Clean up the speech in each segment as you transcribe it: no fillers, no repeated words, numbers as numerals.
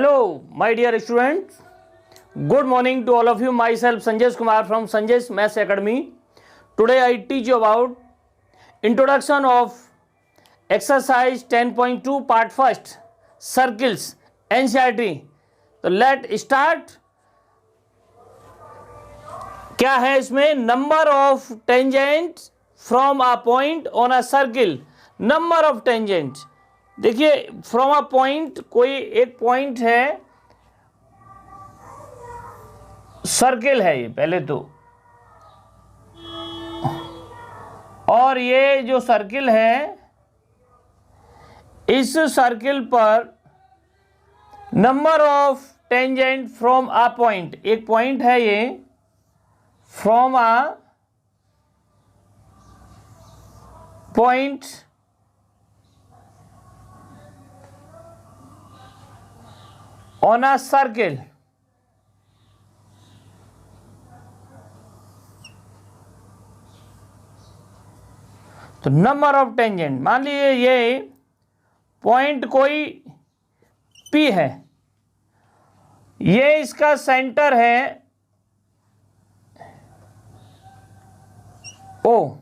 Hello, my dear students. Good morning to all of you. Myself Sanjay Kumar from Sanjay's Maths Academy. Today I teach you about introduction of exercise 10.2 part first, circles, NCERT. तो let start. क्या है इसमें? Number of tangent from a point on a circle. Number of tangent, देखिए from a point, कोई एक point है, circle है ये पहले तो, और ये जो सर्किल है, इस सर्किल पर number of tangent from a point, एक पॉइंट है ये, from a point on a circle. तो नंबर ऑफ टेंजेंट, मान लीजिए ये पॉइंट कोई P है, ये इसका सेंटर है O.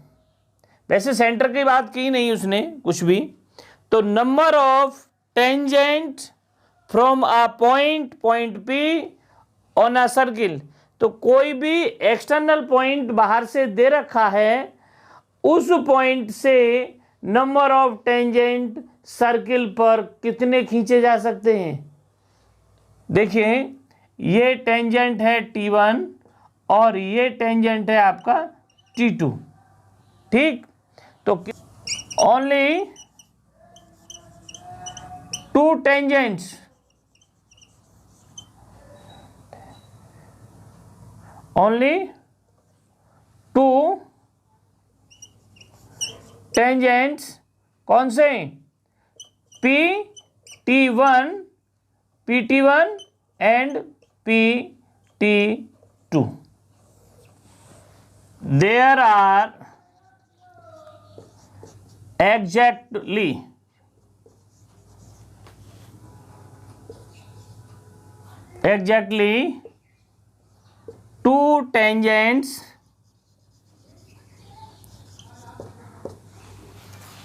वैसे सेंटर की बात की नहीं उसने कुछ भी. तो number of tangent from a point P on a circle. तो कोई भी एक्सटर्नल पॉइंट बाहर से दे रखा है, उस पॉइंट से नंबर ऑफ टेंजेंट सर्किल पर कितने खींचे जा सकते हैं. देखिए ये टेंजेंट है T1 और ये टेंजेंट है आपका T2. ठीक, तो only to tangents, only to tangents. कौन से? PT1 and PT2. There are exactly two tangents.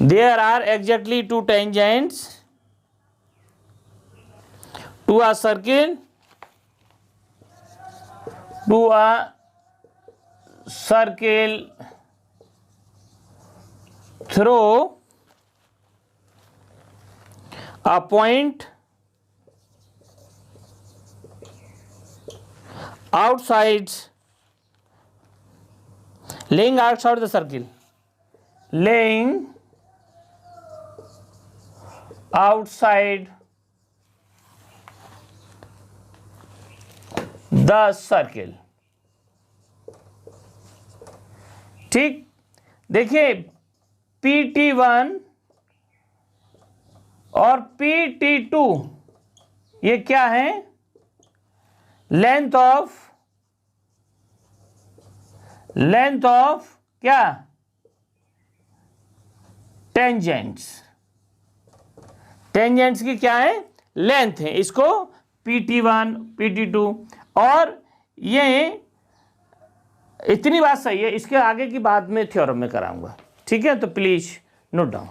There are exactly two tangents to a circle, through a point laying outside the circle, laying outside the circle. ठीक, देखिए PT1 और PT2 ये क्या है? Length of क्या? Tangents की क्या है? लेंथ है. इसको PT1 PT2, और ये इतनी बात सही है. इसके आगे की बात मैं थ्योरम में कराऊंगा. ठीक है, तो please note down.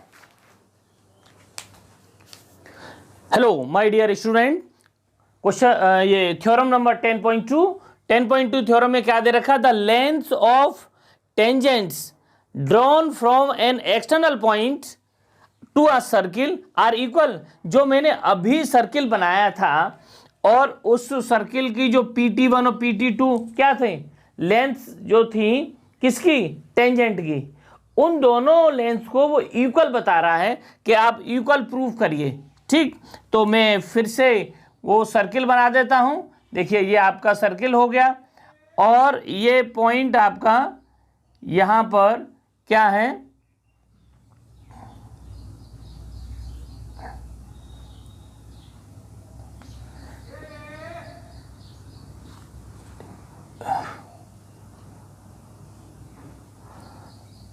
Hello my dear student, question ये थ्योरम नंबर 10.2 थ्योरम में क्या दे रखा? The length of tangents drawn from an external point to a circle are equal. जो मैंने अभी सर्किल बनाया था, और उस सर्किल की जो PT1 और PT2 क्या थे? लेंथ जो थी किसकी? टेंजेंट की. उन दोनों लेंथ को वो इक्वल बता रहा है कि आप इक्वल प्रूफ करिए. ठीक, तो मैं फिर से वो सर्किल बना देता हूं. देखिए ये आपका सर्किल हो गया, और ये पॉइंट आपका यहां पर क्या है?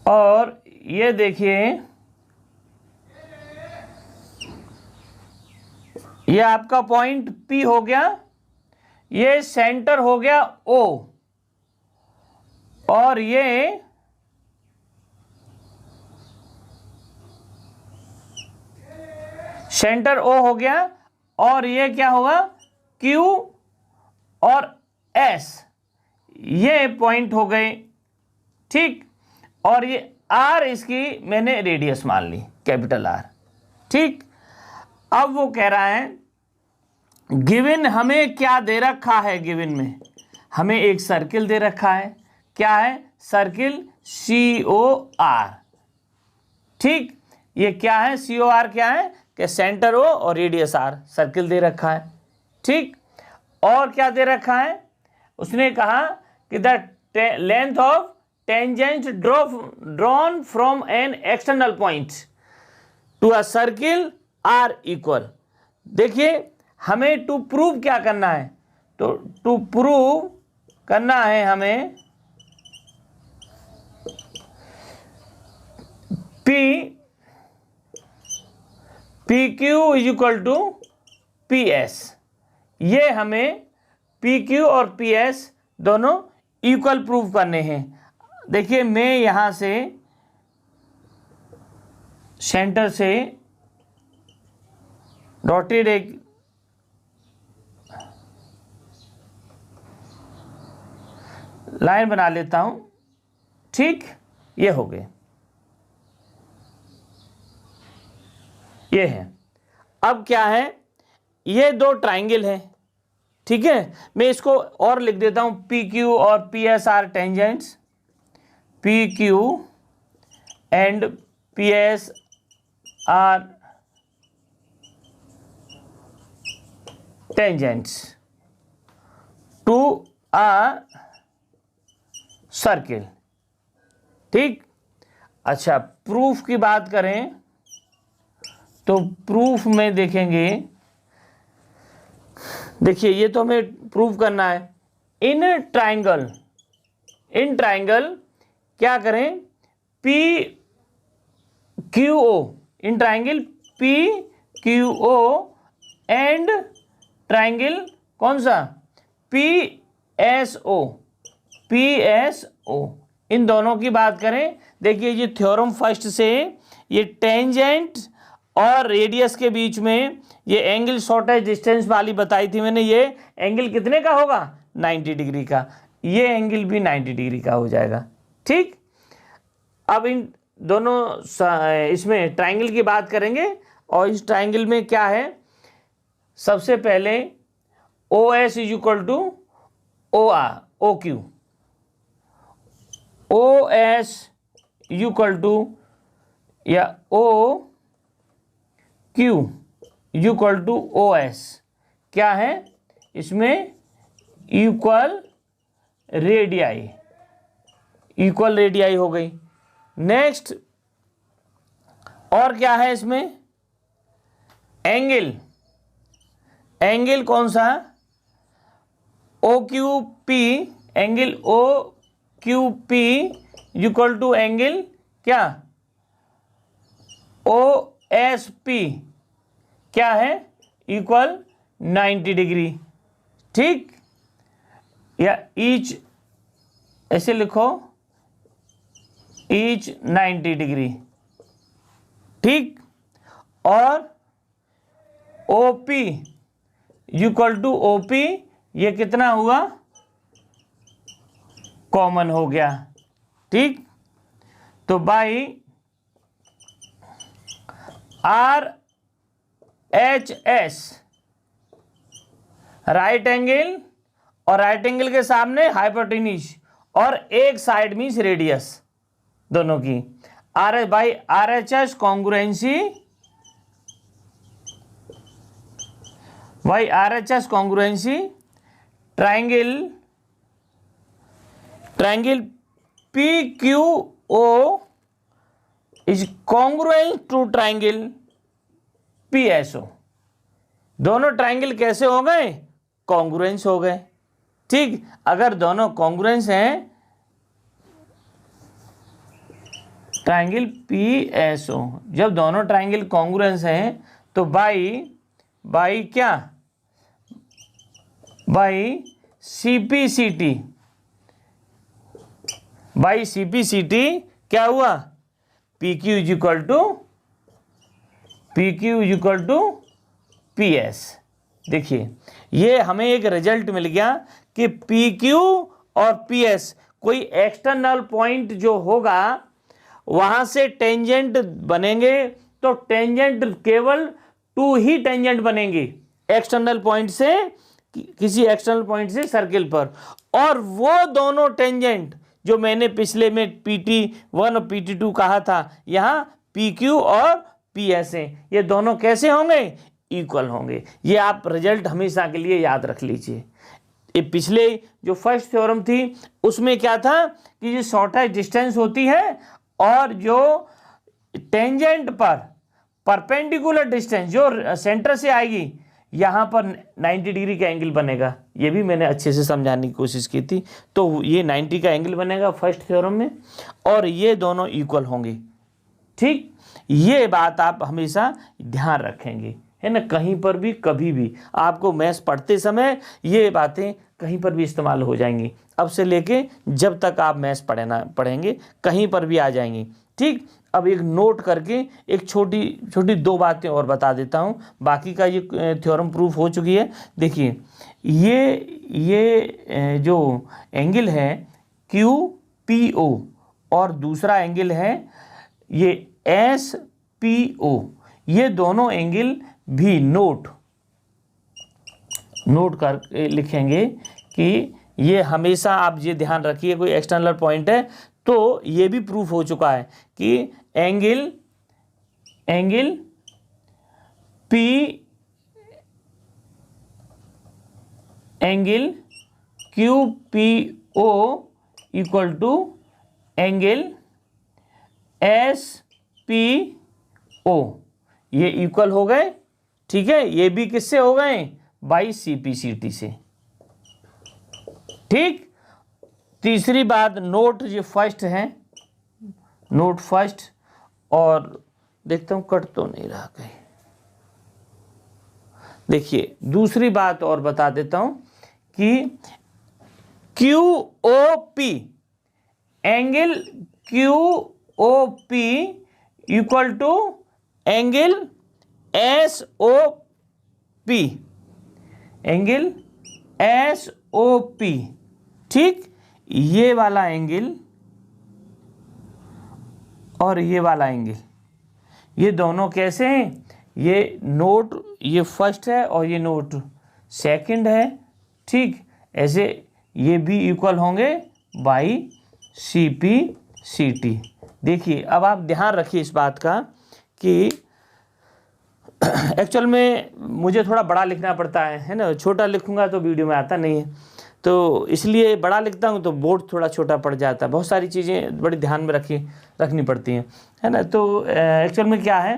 और ये देखिए ये आपका पॉइंट P हो गया, ये सेंटर हो गया O, और ये सेंटर O हो गया, और ये क्या होगा Q और S, ये पॉइंट हो गए, ठीक। और ये R इसकी मैंने रेडियस मान ली, कैपिटल R, ठीक। अब वो कह रहा है गिवन हमें क्या दे रखा है, गिवन में हमें एक सर्किल दे रखा है, क्या है, सर्किल COR, ठीक। ये क्या है, COR क्या है कि सेंटर O और रेडियस R, सर्किल दे रखा है, ठीक। और क्या दे रखा है, उसने कहा कि the length of tangent drawn from an external point to a circle are equal. देखिए हमें टू प्रूव क्या करना है, तो टू प्रूव करना है हमें P Q is equal to P S, ये हमें पी क्यू और पी एस दोनों इक्वल प्रूव करने हैं। देखिए मैं यहां से सेंटर से डॉटेड एक लाइन बना लेता हूं, ठीक। ये हो गए, ये है। अब क्या है, ये दो ट्राइंगल है, ठीक है। मैं इसको और लिख देता हूं, पी क्यू और P S are tangents, P Q and P S are tangents to a circle, ठीक। अच्छा, प्रूफ की बात करें तो प्रूफ में देखेंगे, देखिए ये तो हमें प्रूफ करना है। इन ट्राइंगल क्या करें, P Q O, in triangle P Q O and triangle कौन सा, पी एस ओ, इन दोनों की बात करें। देखिए ये थ्योरम फर्स्ट से, ये टेंजेंट और रेडियस के बीच में ये एंगल शॉर्टेज डिस्टेंस वाली बताई थी मैंने, ये एंगल कितने का होगा, 90 डिग्री का, ये एंगल भी 90 डिग्री का हो जाएगा, ठीक। अब इन दोनों इसमें ट्राइंगल की बात करेंगे, और इस ट्राइंगल में क्या है, सबसे पहले O S is equal to O R O Q, O S equal to या O Q equal to O S, क्या है इसमें, इक्वल रेडियाई हो गई। नेक्स्ट और क्या है इसमें, एंगल कौन सा, O Q P, angle O Q P equal to angle क्या, ओ एस पी, क्या है, इक्वल 90 डिग्री, ठीक। या ईच ऐसे लिखो, ईच 90 डिग्री, ठीक। और O P equal to O P, ये कितना हुआ, कॉमन हो गया, ठीक। तो by R H S, right angle, और राइट एंगल के सामने हाइपोटेन्यूज, और एक साइड मीन्स रेडियस दोनों की, R H by R H S congruency, by R H S congruency, triangle P Q O is congruent to triangle P S O, दोनों triangle कैसे हो गए, कॉन्ग्रुएंस हो गए, ठीक। अगर दोनों कॉन्ग्रुएंस हैं, ट्राइंगल पी एस ओ, जब दोनों ट्राइंगल कॉन्ग्रुएंस हैं तो बाई क्या, बाई CP/CT, बाई CP/CT क्या हुआ, PQ is equal to PS। देखिए ये हमें एक रिजल्ट मिल गया कि PQ और PS कोई एक्सटर्नल पॉइंट जो होगा वहां से टेंजेंट बनेंगे, तो टेंजेंट केवल 2 ही टेंजेंट बनेंगे एक्सटर्नल पॉइंट से, किसी एक्सटर्नल पॉइंट से सर्किल पर, और वो दोनों टेंजेंट जो मैंने पिछले में PT1 और PT2 कहा था, यहाँ PQ और PS हैं, ये दोनों कैसे होंगे, इक्वल होंगे। ये आप रिजल्ट हमेशा के लिए याद रख लीजिए। ये पिछले जो फर्स्ट थ्योरम थी उसमें क्या था कि जो शॉर्टेस्ट डिस्टेंस होती है और जो टेंजेंट पर परपेंडिकुलर डिस्टेंस जो सेंटर से आएगी, यहाँ पर 90 डिग्री का एंगल बनेगा। ये भी मैंने अच्छे से समझाने की कोशिश की थी। तो ये 90 का एंगल बनेगा फर्स्ट थ्योरम में, और ये दोनों इक्वल होंगे। ठीक, ये बात आप हमेशा ध्यान रखेंगे, है ना। कहीं पर भी कभी भी आपको मैथ्स पढ़ते समय ये बातें कहीं पर भी इस्तेमाल हो जाएंगी। अब से लेके जब तक आप मैथ्स पढ़ेंगे कहीं पर भी आ जाएंगी। ठीक, अब एक नोट करके एक छोटी छोटी 2 बातें और बता देता हूँ, बाकी का ये थ्योरम प्रूफ हो चुकी है। देखिए ये जो एंगल है QPO और दूसरा एंगल है ये SPO, ये दोनों एंगल भी नोट कर लिखेंगे कि ये हमेशा आप ये ध्यान रखिए, कोई एक्सटर्नल पॉइंट है तो ये भी प्रूफ हो चुका है कि angle QPO equal to angle SPO, ये इक्वल हो गए। ठीक है, ये भी किससे हो गए, बाई CP/CT से। ठीक, तीसरी बात नोट ये फर्स्ट है, नोट फर्स्ट, और देखता हूं कट तो नहीं रहा कहीं। देखिए दूसरी बात और बता देता हूं कि QOP, angle QOP equal to angle SOP, angle SOP। ठीक, ये वाला एंगल और ये वाला एंगल, ये दोनों कैसे हैं, ये नोट ये फर्स्ट है और ये नोट सेकंड है। ठीक, ऐसे ये भी इक्वल होंगे बाई CP/CT। देखिए अब आप ध्यान रखिए इस बात का कि एक्चुअल में मुझे थोड़ा बड़ा लिखना पड़ता है ना, छोटा लिखूंगा तो वीडियो में आता नहीं है, तो इसलिए बड़ा लिखता हूँ तो बोर्ड थोड़ा छोटा पड़ जाता है। बहुत सारी चीज़ें बड़ी ध्यान में रखनी पड़ती हैं, है ना। तो एक्चुअल में क्या है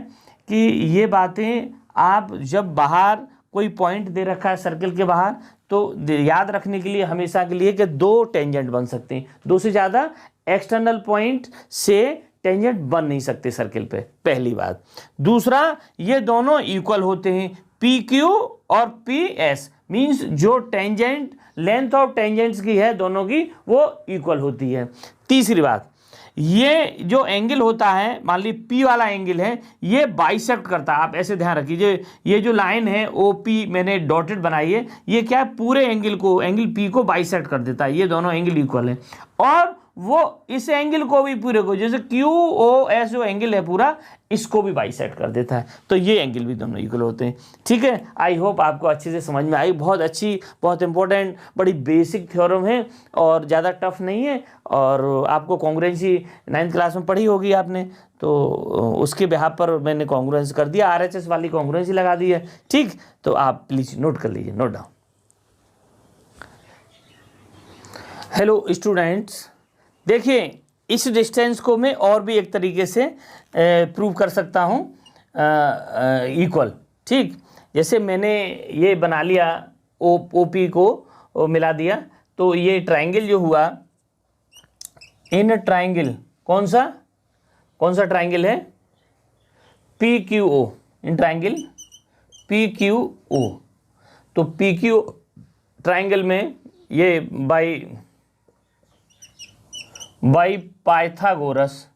कि ये बातें आप जब बाहर कोई पॉइंट दे रखा है सर्कल के बाहर, तो याद रखने के लिए हमेशा के लिए कि 2 टेंजेंट बन सकते हैं, 2 से ज़्यादा एक्सटर्नल पॉइंट से टेंजेंट बन नहीं सकते सर्कल पे, पहली बात। दूसरा, ये दोनों इक्वल होते हैं, PQ और PS, मींस जो टेंजेंट लेंथ ऑफ टेंजेंट्स की है दोनों की वो इक्वल होती है। तीसरी बात, ये जो एंगल होता है, मान ली P वाला एंगल है, ये बाइसेक्ट करता है। आप ऐसे ध्यान रखिए, ये जो लाइन है OP मैंने डॉटेड बनाई है, ये क्या है, पूरे एंगल P को बाइसेक्ट कर देता है। ये दोनों एंगल इक्वल है, और वो इस एंगल को भी पूरे को, जैसे QOS जो एंगल है पूरा, इसको भी बाइसेक्ट कर देता है। तो ये एंगल भी दोनों इक्वल होते हैं। ठीक है, आई होप आपको अच्छे से समझ में आई। बहुत अच्छी, बहुत इंपॉर्टेंट, बड़ी बेसिक थ्योरम है और ज़्यादा टफ नहीं है। और आपको कॉन्ग्रुएंसी 9th क्लास में पढ़ी होगी आपने, तो उसके बिहाफ पर मैंने कॉन्ग्रुएंस कर दिया, RHS वाली कॉन्ग्रुएंसी लगा दी है। ठीक, तो आप प्लीज नोट कर लीजिए, नोट डाउन। हेलो स्टूडेंट्स, देखिए इस डिस्टेंस को मैं और भी एक तरीके से प्रूव कर सकता हूँ इक्वल। ठीक, जैसे मैंने ये बना लिया, OP को मिला दिया, तो ये ट्रायंगल जो हुआ, इन ट्रायंगल कौन सा ट्रायंगल है, PQO, in triangle P Q O. तो पी क्यू ट्राइंगल में ये बाई पाइथागोरस,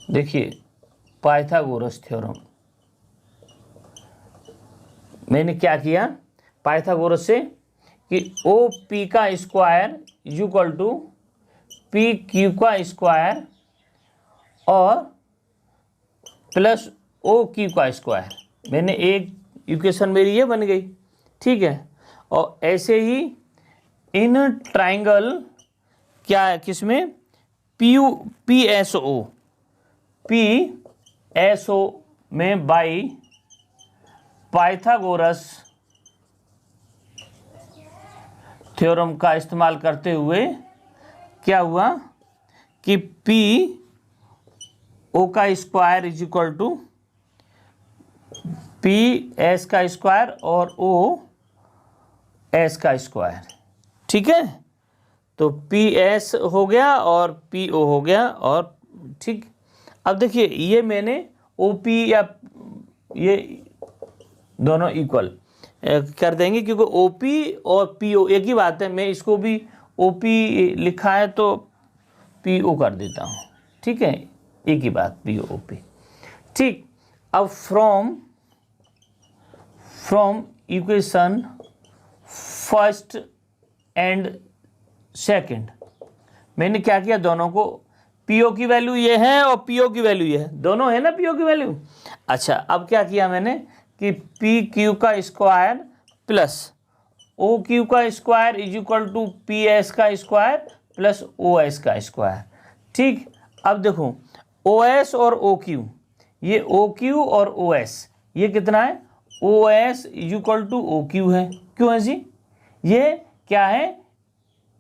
देखिए पाइथागोरस थ्योरम, मैंने क्या किया पाइथागोरस से कि ओ पी का square equal to P Q का स्क्वायर और प्लस ओ क्यू का स्क्वायर, मैंने एक इक्वेशन मेरी ये बन गई, ठीक है। और ऐसे ही इन ट्राइंगल क्या है किसमें पी एस ओ में बाई पाइथागोरस थ्योरम का इस्तेमाल करते हुए क्या हुआ कि पी ओ का square is equal to P S का स्क्वायर और ओ एस का स्क्वायर, ठीक है। तो पी एस हो गया और पी ओ हो गया, और ठीक। अब देखिए ये मैंने ओ पी या ये दोनों इक्वल कर देंगे क्योंकि ओ पी और पी ओ एक ही बात है। मैं इसको भी ओ पी लिखा है तो पी ओ कर देता हूँ, ठीक है, एक ही बात पी ओ पी, ठीक। अब from equation first and second मैंने क्या किया, दोनों को पी ओ की वैल्यू ये है और पी ओ की वैल्यू ये है, दोनों है ना पी ओ की वैल्यू। अच्छा अब क्या किया मैंने कि पी क्यू का स्क्वायर प्लस ओ क्यू का square is equal to P S का स्क्वायर प्लस ओ एस का स्क्वायर, ठीक। अब देखो ओ एस और ओ क्यू, ये ओ क्यू और ओ एस ये कितना है, O S is equal to O Q है, क्यों है जी, ये क्या है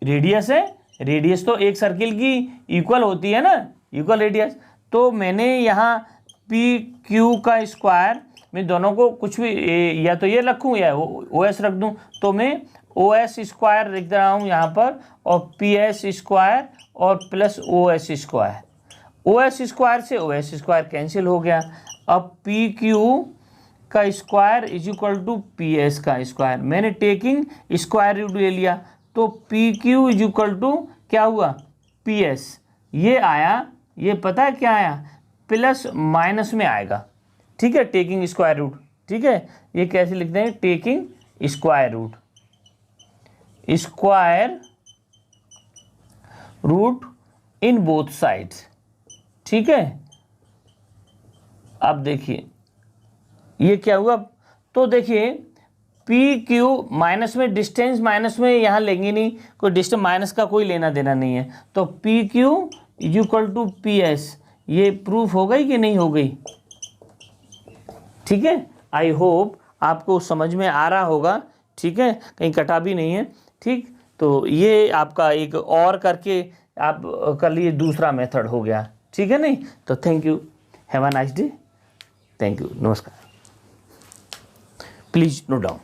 रेडियस है, रेडियस तो एक सर्किल की इक्वल होती है ना, इक्वल रेडियस। तो मैंने यहाँ पी क्यू का स्क्वायर मैं दोनों को कुछ भी या तो ये रखूँ या ओ एस रख दूँ, तो मैं ओ एस स्क्वायर लिख रहा हूँ यहाँ पर और पी एस स्क्वायर और plus O S square, O S square से ओ एस स्क्वायर कैंसिल हो गया। अब पी क्यू का square is equal to P S का स्क्वायर, मैंने टेकिंग स्क्वायर रूट ले लिया, तो P Q is equal to क्या हुआ पी एस, ये आया, ये पता है क्या आया प्लस माइनस में आएगा, ठीक है, टेकिंग स्क्वायर रूट, ठीक है। ये कैसे लिखते हैं, taking square root in both sides, ठीक है। अब देखिए ये क्या हुआ, तो देखिए पी क्यू माइनस में डिस्टेंस माइनस में यहाँ लेंगे नहीं, कोई डिस्टेंस माइनस का कोई लेना देना नहीं है, तो P Q is equal to P S, ये प्रूफ हो गई कि नहीं हो गई, ठीक है। आई होप आपको समझ में आ रहा होगा, ठीक है, कहीं कटा भी नहीं है, ठीक। तो ये आपका एक और करके आप कर लिए दूसरा मेथड हो गया, ठीक है नहीं। तो thank you, have a nice day, thank you, नमस्कार, प्लीज नोट डाउन।